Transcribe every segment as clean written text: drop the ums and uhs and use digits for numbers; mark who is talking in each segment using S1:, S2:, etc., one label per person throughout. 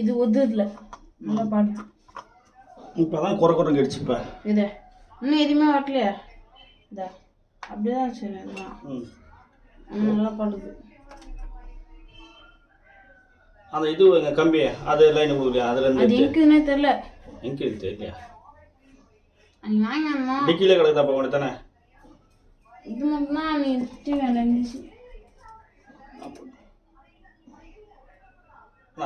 S1: இது ஒதுல நல்லா பாடுது.
S2: இப்பதான் குறை குறை கேடுச்சுப்பா.
S1: இது இன்னும் எதுவுமே வரலையா? இதா அப்படிதான் சரி. நல்லா பாடுது.
S2: அந்த இது கம்பி அது லைன் கொடுக்கலையா? அதுல இருந்து
S1: அது எங்கன்னு தெரியல.
S2: எங்க தெரியலையா?
S1: நீ வாங்கம்மா.
S2: டிக்கில கிடக்குதா அப்ப உனக்கு தானே?
S1: இது மட்டும் தான் நீ எடுத்து வேண்டிச்சு.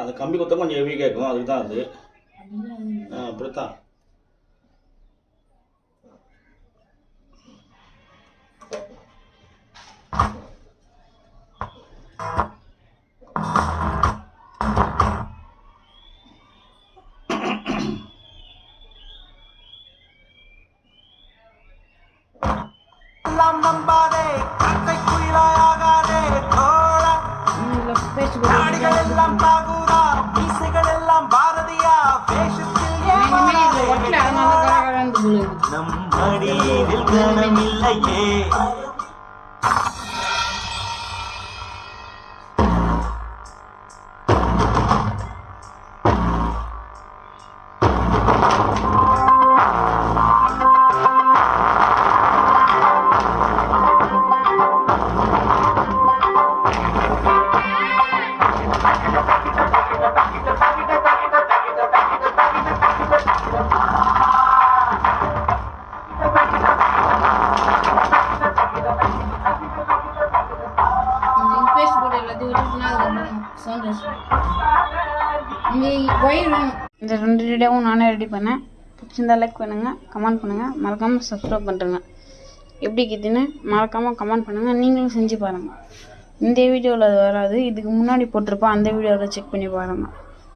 S2: அது கம்பி கொத்த கொஞ்சம் ஹெவி கேட்கும், அதுக்கு தான் அது. அப்படித்தான்.
S3: நம்பாதே கட்டை குயிலாகாதே தோழா நாடிகள் எல்லாம் பாகுதா மீசைகள் எல்லாம் பாரதியா வேஷத்தில் நம் மடியில் கனமில்லையே.
S1: இந்த 2 வீடியோவும் நானே ரெடி பண்ணேன். பிடிச்சிருந்தா லைக் பண்ணுங்கள், கமெண்ட் பண்ணுங்கள், மறக்காமல் சப்ஸ்கிரைப் பண்ணுறேங்க. எப்படி இருக்குதுன்னு மறக்காமல் கமெண்ட் பண்ணுங்கள். நீங்களும் செஞ்சு பாருங்கள். இந்த வீடியோவில் அது வராது, இதுக்கு முன்னாடி போட்டிருப்பேன், அந்த வீடியோவில் செக் பண்ணி பாருங்கள்.